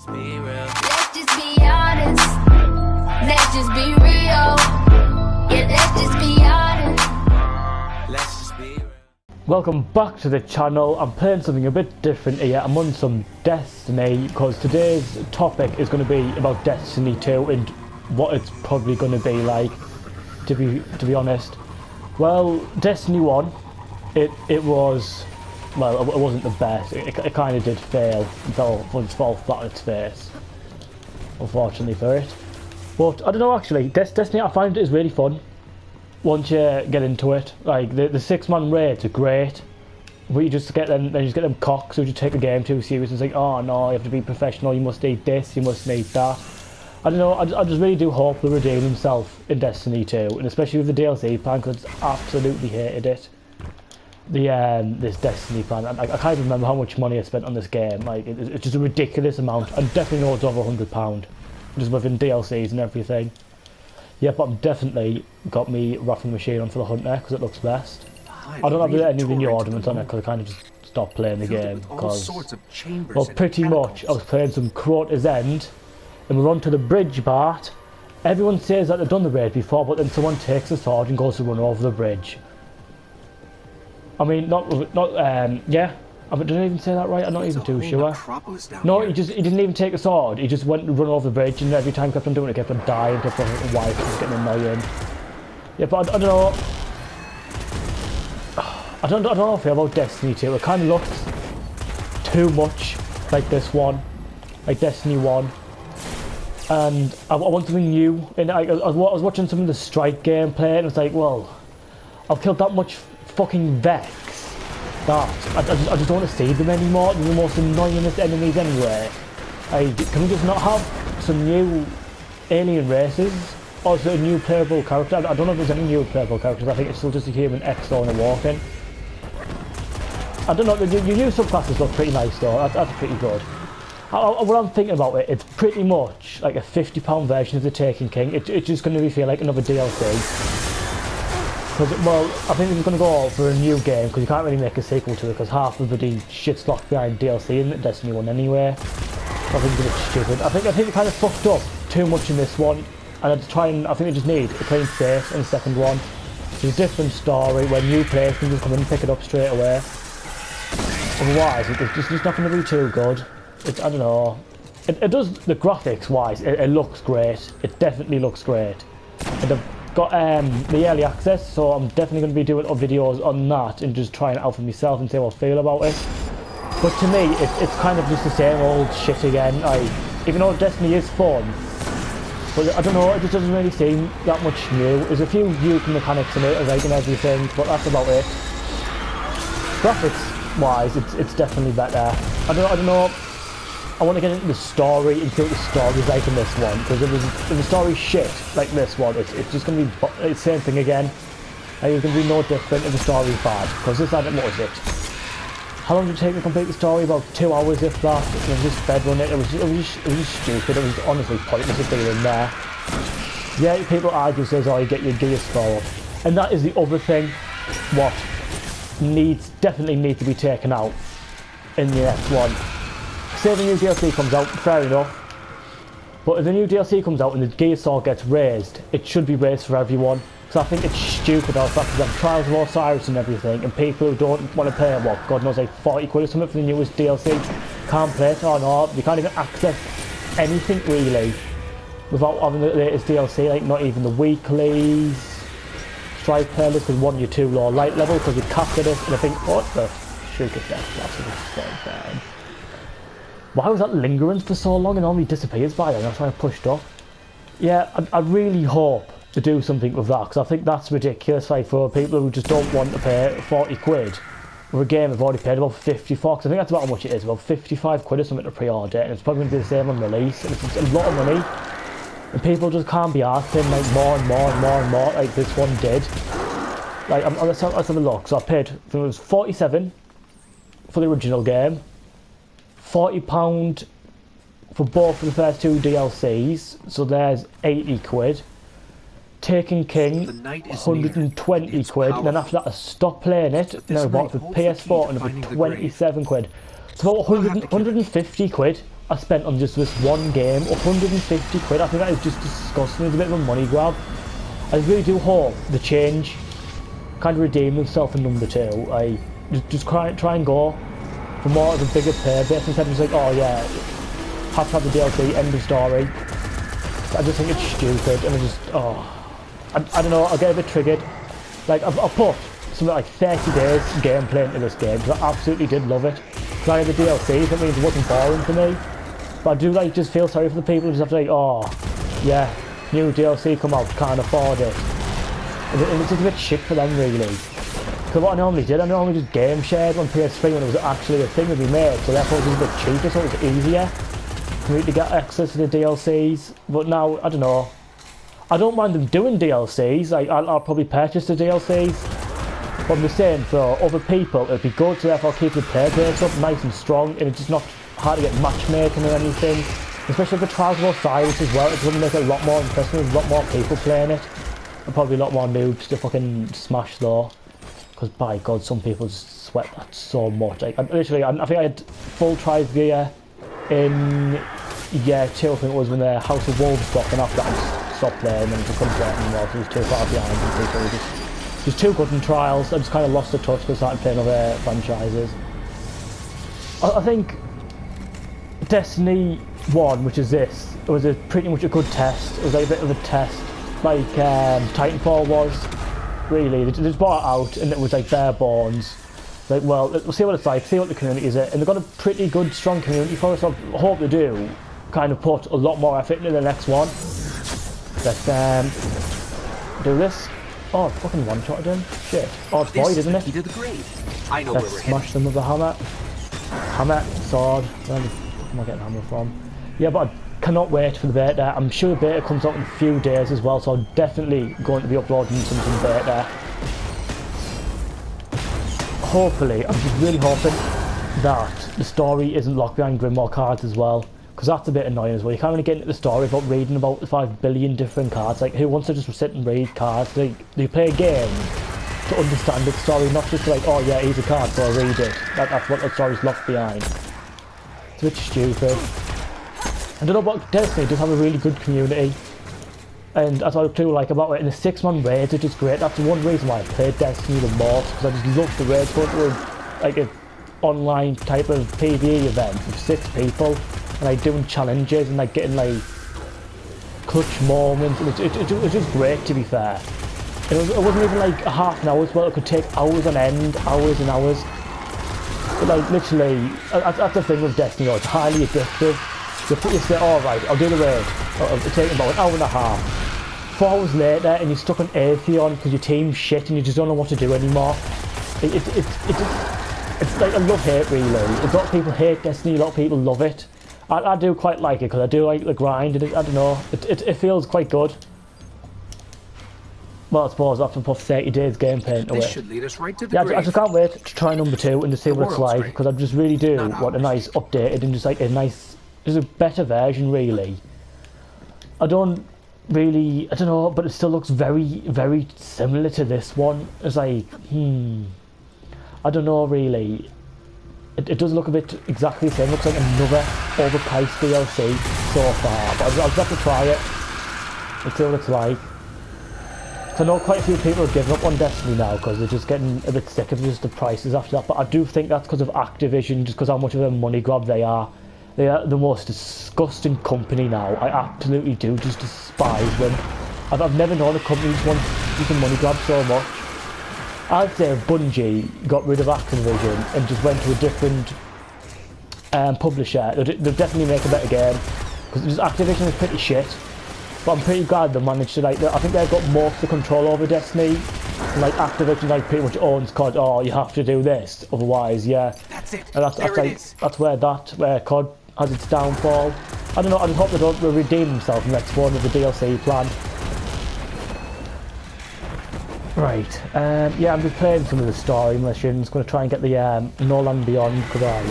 Be real. Let's just be honest. Let's just be real. Yeah, let's just be honest. Let's just be real. Welcome back to the channel. I'm playing something a bit different here. I'm on some Destiny because today's topic is going to be about Destiny 2 and what it's probably going to be like, to be honest. Well, Destiny 1, it was, well, it wasn't the best. It kind of did fail. It fell flat on its face, unfortunately for it. But I don't know, actually, Destiny, I find it is really fun once you get into it. Like the 6-man raids are great, but you just get them, then you just get them cocks who just take the game too serious. It's like, oh no, you have to be professional. You must need this. You must need that. I don't know. I just really do hope they'll redeem himself in Destiny 2, and especially with the DLC plan, because I absolutely hated it. This Destiny plan, I can't even remember how much money I spent on this game. Like it's just a ridiculous amount. I definitely know it's over £100, just within DLCs and everything. Yeah, but I'm definitely got me Wrath of the Machine on for the Hunter because it looks best. I don't have any of the new ornaments on it because I kind of just stopped playing the game because, well, pretty much I was playing some Crota's End and we're on to the bridge part. Everyone says that they've done the raid before, but then someone takes a sword and goes to run over the bridge. I mean, yeah. Did I even say that right? I'm not even too sure. No, he didn't even take a sword. He just went and run over the bridge, and every time he kept on doing it, he kept on dying, kept on hitting wife, it was getting annoying. Yeah, but I don't know. I don't know how I feel about Destiny 2. It kind of looks too much like this one, like Destiny 1. And I want something new. And I was watching some of the Strike gameplay, and it's like, well, I've killed that much fucking Vex that I just don't want to see them anymore. They're the most annoyingest enemies anyway. Can we just not have some new alien races? Or is it a new playable character? I don't know if there's any new playable characters. I think it's still just a human Exo and a walk-in. I don't know, your new subclasses look pretty nice though. That's pretty good. What I'm thinking about it, it's pretty much like a £50 version of the Taken King. It's just going to feel like another DLC. Because, well, I think it's going to go for a new game because you can't really make a sequel to it because half of the shit's locked behind DLC in Destiny 1 anyway. I think it's a bit stupid. I think they kind of fucked up too much in this one, and I think they just need a clean slate in the second one. It's a different story where new players can just come in and pick it up straight away. Otherwise, it's just not going to be too good. I don't know. It does, the graphics wise, it looks great. It definitely looks great. And I've got the early access, so I'm definitely going to be doing videos on that and just trying it out for myself and see what I feel about it. But to me, it's kind of just the same old shit again. Even though Destiny is fun, but I don't know, it just doesn't really seem that much new. There's a few new mechanics in it, like, and everything, but that's about it. Graphics wise, it's definitely better. I don't know. I want to get into the story and see what the story's like in this one, because if the story's shit like this one, it's just going to be the same thing again. It's going to be no different if the story's bad, because this had, what was it? How long did it take to complete the story? About 2 hours, if that. It was just bedrun it. It was just stupid. It was honestly pointless to be in there. Yeah, people argue, says, oh, you get your gear score up. And that is the other thing, what definitely needs to be taken out in the next one. Say the new DLC comes out, fair enough. But if the new DLC comes out and the gear score gets raised, it should be raised for everyone. So I think it's stupid how fast they have Trials of Osiris and everything, and people who don't want to pay, what, God knows, like 40 quid or something for the newest DLC, can't play it or not. You can't even access anything really without having the latest DLC, like not even the weeklies, Strike playlist, because one, you're too low light level because you capped it, and I think, what the shoot at death, that's bad. Why was that lingering for so long and only disappears by then? That's why I pushed up. Yeah, I really hope to do something with that, because I think that's ridiculous, like, for people who just don't want to pay 40 quid for a game they've already paid about 54, because I think that's about how much it is, about 55 quid or something to pre-order, and it's probably going to be the same on release, and it's just a lot of money, and people just can't be asked paying like more and more and more and more, like this one did. Like, let's have a look. So I paid, I think it was 47 for the original game, £40 for both of the first 2 DLCs, so there's 80 quid. Taken King, 120 quid, and then after that I stopped playing it, and I bought it for PS4 and for 27 quid. It's about 150 quid I spent on just this one game, 150 quid. I think that is just disgusting. It's a bit of a money grab. I really do hope the change kind of redeem themselves in number 2. I just try and go for more of a bigger player base instead of just like, oh yeah, have to have the DLC, end of story. I just think it's stupid, and I don't know, I'll get a bit triggered. Like, I'll put something like 30 days gameplay into this game, because I absolutely did love it. Because I had the DLC, that means it wasn't boring for me. But I do like just feel sorry for the people who just have to like, oh, yeah, new DLC come out, can't afford it. And it's just a bit shit for them really. Because what I normally just game shared on PS3 when it was actually a thing to be made, so therefore it was a bit cheaper, so it was easier for me to get access to the DLCs. But now, I don't know. I don't mind them doing DLCs, like I'll probably purchase the DLCs. But I'm just saying, for other people, it'd be good to therefore keep the player base up nice and strong, and it's just not hard to get matchmaking or anything. Especially if it trials of Osiris as well, it's going to make it a lot more interesting with a lot more people playing it. And probably a lot more noobs to fucking smash though. Because by God, some people just sweat that so much. Like, I think I had full tries gear in year 2, I think it was when the House of Wolves dropped, and after that I just stopped playing and just couldn't play it anymore because it was too far behind and people were just too good in trials. I just kind of lost the touch because I started playing other franchises. I think Destiny 1, which is this, it was pretty much a good test. It was like a bit of a test, like Titanfall was, really. They just brought it out and it was like bare bones. Like, well, we'll see what it's like, see what the community is, and they've got a pretty good, strong community for us, so I hope they do kind of put a lot more effort into the next one. Let's do this. Oh, fucking one-shotted him. Shit. Oh, it's Void, isn't it? He did the grade. I know where Let's we're smash headed. them with the hammer. Hammer, sword. Where the fuck am I getting hammer from? Yeah, but I cannot wait for the beta. I'm sure the beta comes out in a few days as well, so I'm definitely going to be uploading some beta. Hopefully, I'm just really hoping that the story isn't locked behind Grimoire cards as well, because that's a bit annoying as well. You can't really get into the story without reading about 5 billion different cards. Like, who wants to just sit and read cards? Like, you play a game to understand the story, not just like, oh yeah, here's a card, so I'll read it. That's what the story's locked behind. It's a bit stupid. I don't know, but Destiny does have a really good community. And that's what I do like about it. And the 6-man raids are just great. That's the one reason why I played Destiny the most, because I just love the raids, going to like an online type of PvE event with 6 people, and like doing challenges and like getting like clutch moments. And it was just great, to be fair. It wasn't even like a half an hour as well. It could take hours on end, hours and hours. But like literally, that's the thing with Destiny. It's highly addictive. You say, all right, I'll do the raid. It'll take about an hour and a half. 4 hours later, and you're stuck on Atheon because your team's shit and you just don't know what to do anymore. It's like a love-hate, really. A lot of people hate Destiny, a lot of people love it. I do quite like it because I do like the grind, and I don't know, it feels quite good. Well, I suppose after put 30 days gameplay into This it. should lead us right to the Yeah, grave. I just can't wait to try number 2 and to see what it's world's like, great. because I just really do Not want a ours. nice updated and just like a nice, just a better version, really. I don't know, but it still looks very, very similar to this one. It's like, I don't know, really. It does look a bit exactly the same. It looks like another overpriced DLC so far, but I'll just have to try it and see what it's like. So I know quite a few people are giving up on Destiny now because they're just getting a bit sick of just the prices after that, but I do think that's because of Activision, just because how much of a money grab they are. They are the most disgusting company now. I absolutely do just despise them. I've never known a company just want to money grab so much. I'd say Bungie got rid of Activision and just went to a different publisher. They'll definitely make a better game, because Activision is pretty shit. But I'm pretty glad they managed to, like, I think they've got most of the control over Destiny. And, like, Activision like pretty much owns COD. Oh, you have to do this, otherwise, yeah. That's it. And that's where COD has its downfall. I don't know, I just hope they don't redeem themselves in the next one with the DLC plan. Right, yeah, I'm just playing some of the story missions. Going to try and get the No Land Beyond, because I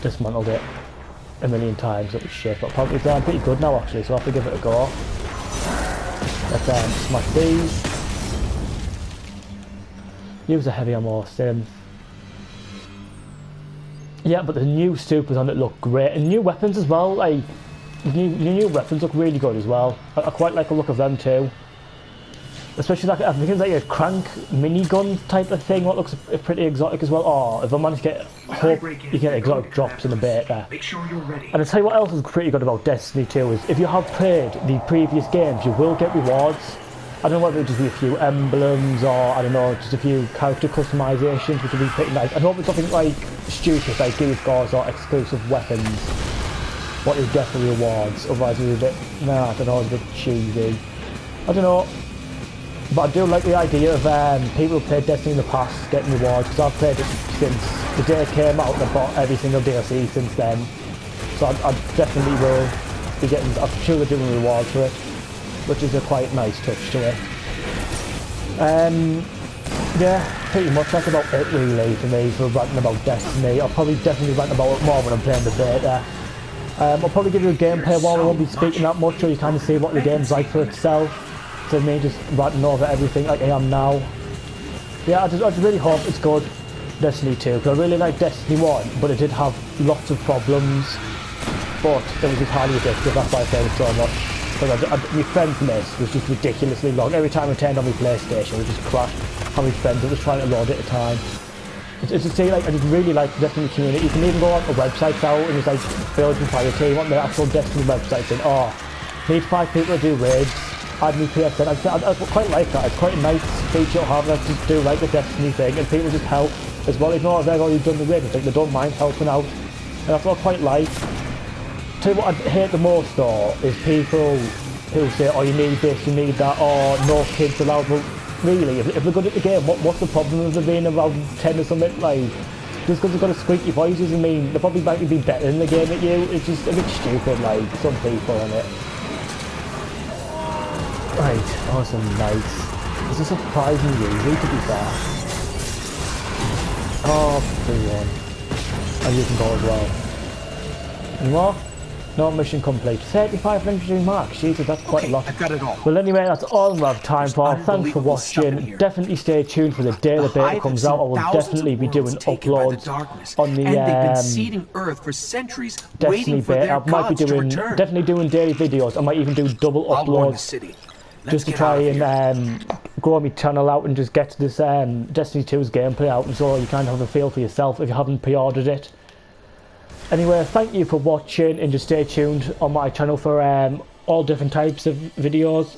dismantled it a million times. It was shit, but probably it's pretty good now actually, so I'll have to give it a go. Let's smash these. Use a heavy ammo sim. Yeah, but the new supers on it look great, and new weapons as well. Like the new weapons look really good as well. I quite like the look of them too. Especially like I think it's like a crank minigun type of thing. What looks pretty exotic as well. Oh, if I manage to get, hope you get exotic drops in a bit there. Make sure you're ready. And I tell you what else is pretty good about Destiny 2 is if you have played the previous games, you will get rewards. I don't know whether it just be a few emblems or I don't know, just a few character customizations, which will be pretty nice. I hope it's something like stupid, like gear scores or exclusive weapons. What is definitely rewards? Otherwise, it's a bit, nah, I don't know, it's a bit cheesy. I don't know. But I do like the idea of people who played Destiny in the past getting rewards, because I've played it since the day it came out and I've bought every single DLC since then. So I definitely will be getting, I'm sure they're doing rewards for it, which is a quite nice touch to it. Yeah, pretty much that's about it really for me for ranting about Destiny. I'll probably definitely rant about it more when I'm playing the beta. I'll probably give you a gameplay while I won't be speaking that much, so you kind of see what the game's like for itself. To me just ranting over everything like I am now. Yeah, I just really hope it's good, Destiny 2, because I really like Destiny 1, but it did have lots of problems, but it was just highly addictive, that's why I played it so much. Because my friend's list was just ridiculously long. Every time I turned on my PlayStation it would just crash. How many friends I was trying to load at a time. It's just say like I just really like the Destiny community. You can even go on the websites now and it's like build and priority. You want the actual Destiny website saying, oh, need 5 people to do raids. Add me PSN. I quite like that. It's quite a nice feature to have. Let's just do like the Destiny thing, and people just help as well. Even though they've already done the raid, it's like they don't mind helping out, and that's what I quite like. Tell you what I hate the most though is people who say, "Oh, you need this, you need that," or "No kids allowed." Well, really, if they're good at the game, what's the problem with them being around 10 or something? Like, just because they've got a squeaky voices, I mean, they probably might be better in the game at you. It's just a bit stupid, like some people on it. Right, awesome, nice. This is surprisingly easy to be fair. Oh, 3-1. And you can go as well. Any more? No, mission complete. 35 legendary marks. Jesus, that's quite a lot. I've got it all. Well, anyway, that's all we have time for. Thanks for watching. Definitely stay tuned for the day the beta comes out. I will definitely be doing uploads on the Destiny beta. I might be doing definitely doing daily videos. I might even do double uploads. Just to try and grow my channel out and just get to this Destiny 2's gameplay out, and so you kind of have a feel for yourself if you haven't pre-ordered it. Anyway, thank you for watching, and just stay tuned on my channel for all different types of videos.